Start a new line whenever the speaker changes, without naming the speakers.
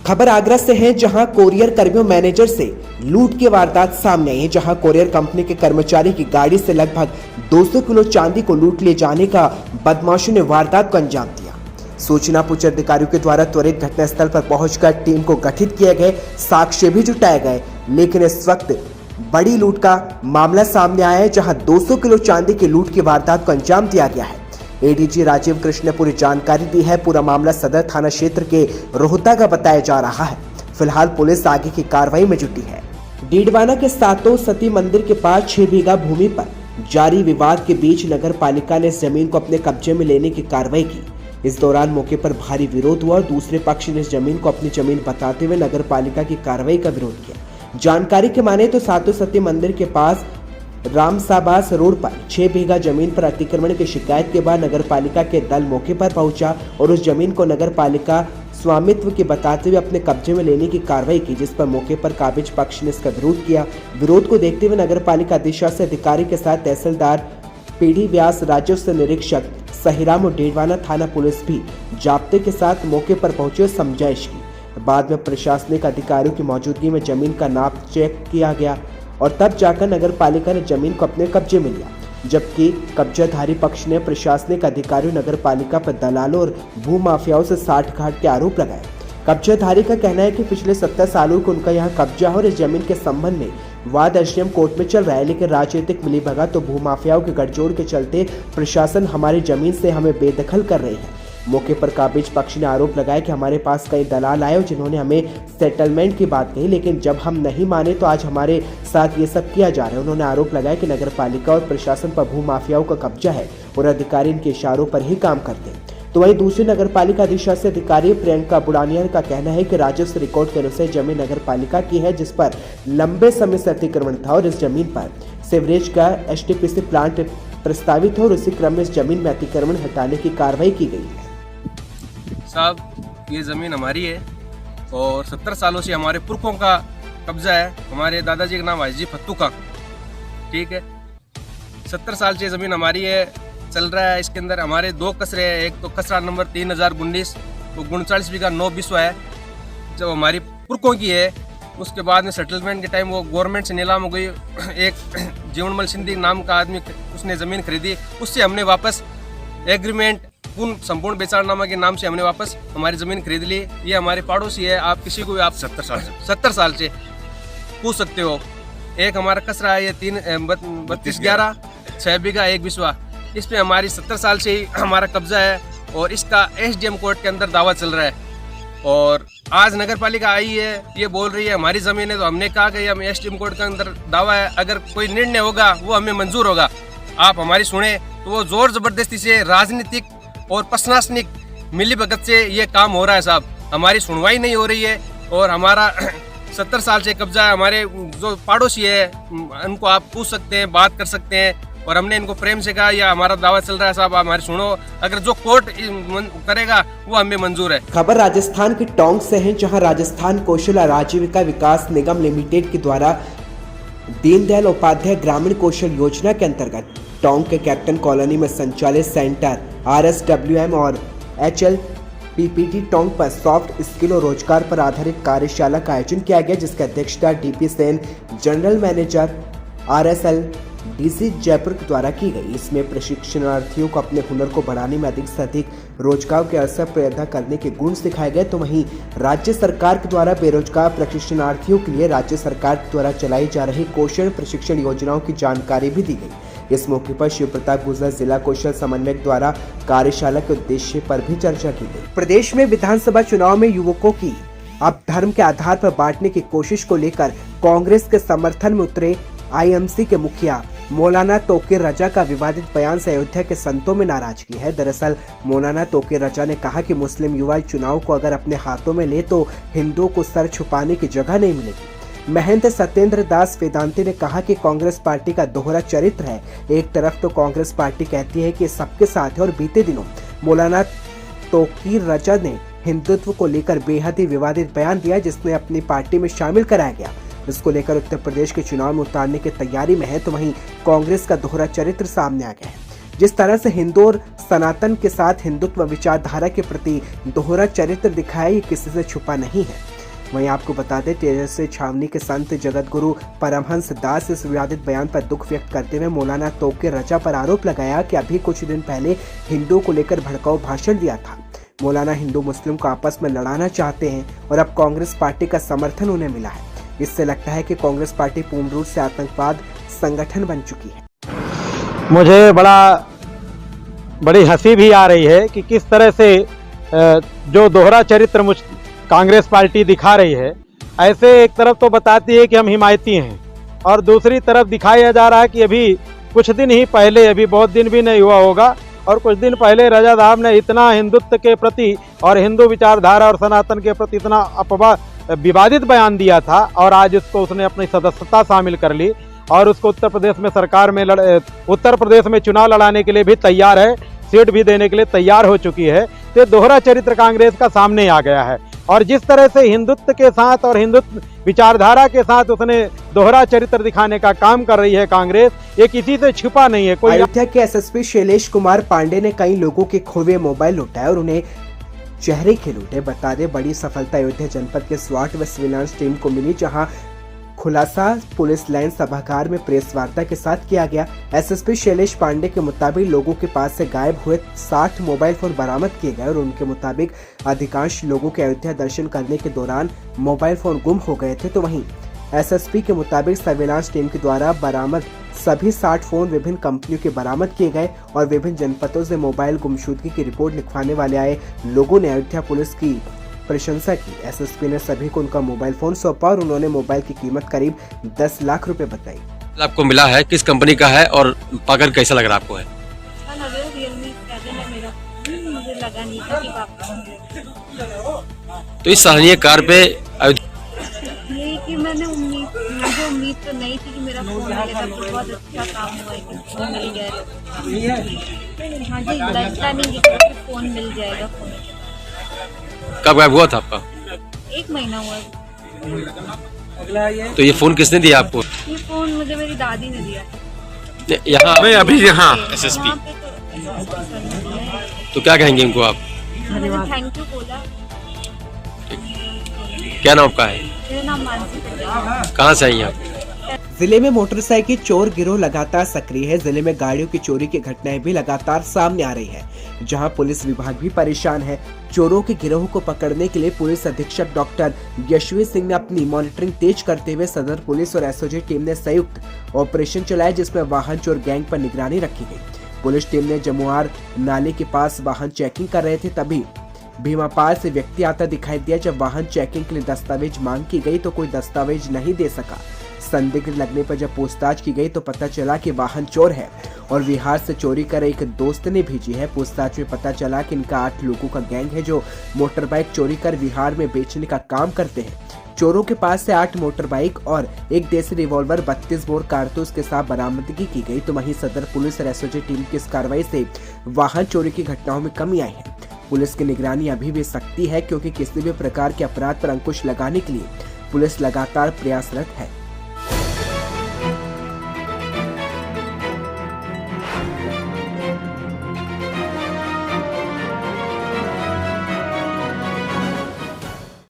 खबर आगरा से है, जहां कोरियर कर्मियों मैनेजर से लूट की वारदात सामने आई है। जहां कोरियर कंपनी के कर्मचारी की गाड़ी से लगभग 200 किलो चांदी को लूट ले जाने का बदमाशों ने वारदात को अंजाम दिया। सूचना पर उच्च अधिकारियों के द्वारा त्वरित घटनास्थल पर पहुंचकर टीम को गठित किए गए, साक्ष्य भी जुटाए गए, लेकिन इस वक्त बड़ी लूट का मामला सामने आया है, जहां 200 किलो चांदी की लूट की वारदात को अंजाम दिया गया है। एडीजी राजीव कृष्ण ने पूरी जानकारी दी है। पूरा मामला सदर थाना क्षेत्र के रोहता का बताया जा रहा है। फिलहाल पुलिस आगे की कार्रवाई में जुटी है। डीडवाना के सातों सती मंदिर के पास 6 बीघा भूमि पर जारी विवाद के बीच नगर पालिका ने इस जमीन को अपने कब्जे में लेने की कार्रवाई की। इस दौरान मौके पर भारी विरोध हुआ और दूसरे पक्ष ने इस जमीन को अपनी जमीन बताते हुए नगर पालिका की कार्रवाई का विरोध किया। जानकारी के माने तो सातों सती मंदिर के पास रामसाबास रोड पर 6 बीघा जमीन पर अतिक्रमण की शिकायत के बाद नगर पालिका के दल मौके पर पहुंचा और उस जमीन को नगर पालिका स्वामित्व के बताते हुए अपने कब्जे में लेने की कार्रवाई की, जिस पर मौके पर काबिज पक्ष ने इसका विरोध किया। विरोध को देखते हुए नगर पालिका अधिशासी अधिकारी के साथ तहसीलदार पीडी व्यास, राजस्व निरीक्षक सहीराम और डीडवाना थाना पुलिस भी जाब्ते के साथ मौके पर पहुंचे और समझाइश की। बाद में प्रशासनिक अधिकारियों की मौजूदगी में जमीन का नाप चेक किया गया और तब जाकर नगर पालिका ने जमीन को अपने कब्जे में लिया, जबकि कब्जाधारी पक्ष ने प्रशासनिक अधिकारियों, नगर पालिका पर दलालों और भू माफियाओं से साठ-गांठ के आरोप लगाए। कब्जाधारी का कहना है कि पिछले 70 सालों को उनका यहाँ कब्जा है और इस जमीन के संबंध में वाद एसडीएम कोर्ट में चल रहा है, लेकिन राजनीतिक मिलीभगत तो भू माफियाओं के गठजोड़ के चलते प्रशासन हमारी जमीन से हमें बेदखल कर रही है। मौके पर काबिज पक्ष ने आरोप लगाया कि हमारे पास कई दलाल आए जिन्होंने हमें सेटलमेंट की बात कही, लेकिन जब हम नहीं माने तो आज हमारे साथ ये सब किया जा रहा है। उन्होंने आरोप लगाया कि नगर पालिका और प्रशासन पर भू माफियाओं का कब्जा है और अधिकारी इनके इशारों पर ही काम करते हैं। तो वहीं दूसरी नगर पालिका अधिशासी अधिकारी प्रियंका बुड़ानिया का कहना है कि राजस्व रिकॉर्ड के अनुसार जमीन नगर पालिका की है, जिस पर लंबे समय से अतिक्रमण था और इस जमीन पर सीवरेज का एचटीपीसी प्लांट प्रस्तावित है और उसी क्रम में इस जमीन में अतिक्रमण हटाने की कार्रवाई की गई है।
साहब, ये ज़मीन हमारी है और 70 सालों से हमारे पुरखों का कब्जा है। हमारे दादाजी का नाम हाजी फत्तू का, ठीक है। 70 साल से ज़मीन हमारी है, चल रहा है। इसके अंदर हमारे 2 कसरे हैं। एक तो कसरा नंबर 3019 वो 39 बीघा 9 बिस्वा है, जब हमारी पुरखों की है। उसके बाद में सेटलमेंट के टाइम वो गवर्नमेंट से नीलाम हो गई। एक जीवनमल सिंधी नाम का आदमी उसने ज़मीन खरीदी, उससे हमने वापस एग्रीमेंट संपूर्ण बेचारनामा के नाम से हमने वापस हमारी ज़मीन खरीद ली। ये हमारे पड़ोसी है। आप किसी को भी आप 70 साल से पूछ सकते हो। एक हमारा कसरा है, ये 3211 6 बीघा 1 बिस्वा, इस पे हमारी 70 साल से ही हमारा कब्जा है और इसका एसडीएम कोर्ट के अंदर दावा चल रहा है। और आज नगर पालिका आई है, ये बोल रही है हमारी ज़मीन है, तो हमने कहा कि हम एसडीएम कोर्ट के अंदर दावा है, अगर कोई निर्णय होगा वो हमें मंजूर होगा, आप हमारी सुने। तो वो जोर ज़बरदस्ती से राजनीतिक और प्रशासनिक मिलीभगत से ये काम हो रहा है साहब। हमारी सुनवाई नहीं हो रही है और हमारा 70 साल से कब्जा है। हमारे जो पड़ोसी है उनको आप पूछ सकते हैं, बात कर सकते हैं, और हमने इनको प्रेम से कहा यह हमारा दावा चल रहा है साहब, आप हमारी सुनो, अगर जो कोर्ट करेगा वो हमें मंजूर है।
खबर राजस्थान के टोंक से है, जहां राजस्थान कौशल आजीविका विकास निगम लिमिटेड के द्वारा दीनदयाल उपाध्याय ग्रामीण कौशल योजना के अंतर्गत टोंक के कैप्टन कॉलोनी में संचालित सेंटर RSWM और HLPPT टोंक पर सॉफ्ट स्किल और रोजगार पर आधारित कार्यशाला का आयोजन किया गया, जिसकी अध्यक्षता DP Sen, general manager RSL DC Jaipur के द्वारा की गई। इसमें प्रशिक्षणार्थियों को अपने हुनर को बढ़ाने में अधिक से अधिक रोजगार के अवसर पैदा करने के गुण सिखाए गए। तो वहीं राज्य सरकार के द्वारा बेरोजगार प्रशिक्षणार्थियों के लिए राज्य सरकार के द्वारा चलाई जा रही कौशल प्रशिक्षण योजनाओं की जानकारी भी दी गई। इस मौके पर शिव प्रताप गुर्जर जिला कौशल समन्वयक द्वारा कार्यशाला के उद्देश्य पर भी चर्चा की गई। प्रदेश में विधानसभा चुनाव में युवकों की अब धर्म के आधार पर बांटने की कोशिश को लेकर कांग्रेस के समर्थन में उतरे IMC के मुखिया मौलाना तोकीर रजा का विवादित बयान से अयोध्या के संतों में नाराजगी है। दरअसल मौलाना तोकीर रजा ने कहा कि मुस्लिम युवा चुनाव को अगर अपने हाथों में ले तो हिंदुओं को सर छुपाने की जगह नहीं मिलेगी। महंत सत्येंद्र दास वेदांती ने कहा कि कांग्रेस पार्टी का दोहरा चरित्र है। एक तरफ तो कांग्रेस पार्टी कहती है कि सबके साथ है और बीते दिनों मौलाना तोकीर रजा ने हिंदुत्व को लेकर बेहद ही विवादित बयान दिया, जिसने अपनी पार्टी में शामिल कराया गया। इसको लेकर उत्तर प्रदेश के चुनाव में उतारने की तैयारी में है। तो वहीं कांग्रेस का दोहरा चरित्र सामने आ गया है। जिस तरह से हिंदू और सनातन के साथ हिंदुत्व विचारधारा के प्रति दोहरा चरित्र दिखाया, ये किसी से छुपा नहीं है। वहीं आपको बता दें, तेजस्वी छावनी के संत जगत गुरु परमहंस दास इस विवादित बयान पर दुख व्यक्त करते हुए मौलाना तोक़िर रजा पर आरोप लगाया कि अभी कुछ दिन पहले हिंदुओं को लेकर भड़काऊ भाषण दिया था। मौलाना हिंदू मुस्लिम को आपस में लड़ाना चाहते हैं और अब कांग्रेस पार्टी का समर्थन उन्हें मिला है। इससे लगता है कि कांग्रेस पार्टी पूर्ण रूप से आतंकवाद संगठन बन चुकी है।
मुझे बड़ी हंसी भी आ रही है कि किस तरह से जो दोहरा चरित्र कांग्रेस पार्टी दिखा रही है। ऐसे एक तरफ तो बताती है कि हम हिमायती हैं और दूसरी तरफ दिखाया जा रहा है कि अभी कुछ दिन ही पहले, अभी बहुत दिन भी नहीं हुआ होगा, और कुछ दिन पहले रजा साहब ने इतना हिंदुत्व के प्रति और हिंदू विचारधारा और सनातन के प्रति इतना विवादित बयान दिया था, और आज उसको उसने अपनी सदस्यता शामिल कर ली और उसको उत्तर प्रदेश में सरकार में उत्तर प्रदेश में चुनाव लड़ाने के लिए भी तैयार है, सीट भी देने के लिए तैयार हो चुकी है। तो दोहरा चरित्र कांग्रेस का सामने आ गया है और जिस तरह से हिंदुत्व के साथ और हिंदुत्व विचारधारा के साथ उसने दोहरा चरित्र दिखाने का काम कर रही है कांग्रेस, ये किसी से छुपा नहीं है। कोई
अयोध्या के एसएसपी शैलेश कुमार पांडे ने कई लोगों के खोए मोबाइल लुटाए और उन्हें चेहरे खिलौटे। बता दें, बड़ी सफलता अयोध्या जनपद के स्वाट व सर्विलांस टीम को मिली, जहां खुलासा पुलिस लाइन सभागार में प्रेस वार्ता के साथ किया गया। एसएसपी शैलेश पांडे के मुताबिक लोगों के पास से गायब हुए 60 मोबाइल फोन बरामद किए गए और उनके मुताबिक अधिकांश लोगों के अयोध्या दर्शन करने के दौरान मोबाइल फोन गुम हो गए थे। तो वहीं एसएसपी के मुताबिक सर्विलांस टीम के द्वारा बरामद सभी 60 फोन विभिन्न कंपनियों के बरामद किए गए और विभिन्न जनपदों से मोबाइल गुमशुदगी की रिपोर्ट लिखवाने वाले आए लोगों ने अयोध्या पुलिस की प्रशंसा की। एसएसपी ने सभी को उनका मोबाइल फोन सौंपा और उन्होंने मोबाइल की कीमत करीब 10 लाख रुपए बताई।
आपको मिला है, किस कंपनी का है और पाकर कैसा लग रहा आपको है?
मुझे लगा नहीं था कि
तो इस सराहनीय कार्य पे
ये कि मुझे उम्मीद तो नहीं थी कि मेरा फोन मिलेगा, तो बहुत अच्छा काम हुआ है कि फोन मिल गया। हाँ जी, लगता नहीं कि फोन मिल जाएगा। फोन
कब गायब हुआ था आपका?
1 महीना हुआ।
तो ये फोन किसने दिया आपको?
ये फोन मुझे मेरी दादी ने दिया।
यहाँ मैं अभी यहाँ एसएसपी, तो क्या कहेंगे इनको आप?
थैंक यू बोला।
क्या नाम आपका है?
मेरा नाम मानसी है।
कहाँ से आई आप?
जिले में मोटरसाइकिल चोर गिरोह लगातार सक्रिय है। जिले में गाड़ियों की चोरी की घटनाएं भी लगातार सामने आ रही है, जहां पुलिस विभाग भी परेशान है। चोरों के गिरोह को पकड़ने के लिए पुलिस अधीक्षक डॉक्टर यशवीर सिंह ने अपनी मॉनिटरिंग तेज करते हुए सदर पुलिस और एसओजी टीम ने संयुक्त ऑपरेशन चलाया, जिसमें वाहन चोर गैंग पर निगरानी रखी गई। पुलिस टीम ने जमुआर नाले के पास वाहन चेकिंग कर रहे थे, तभी भीमापाल से व्यक्ति आता दिखाई दिया। जब वाहन चेकिंग के लिए दस्तावेज मांग की गई तो कोई दस्तावेज नहीं दे सका। संदिग्ध लगने पर जब पूछताछ की गई तो पता चला कि वाहन चोर है और बिहार से चोरी कर एक दोस्त ने भेजी है। पूछताछ में पता चला कि इनका 8 लोगों का गैंग है जो मोटरबाइक चोरी कर बिहार में बेचने का काम करते हैं। चोरों के पास से 8 मोटरबाइक और एक देसी रिवॉल्वर 32 बोर कारतूस के साथ बरामदगी की गई। तो वहीं सदर पुलिस और एसओजी टीम की इस कार्रवाई से वाहन चोरी की घटनाओं में कमी आई है। पुलिस की निगरानी अभी भी सख्ती है, क्योंकि किसी भी प्रकार के अपराध पर अंकुश लगाने के लिए पुलिस लगातार प्रयासरत है।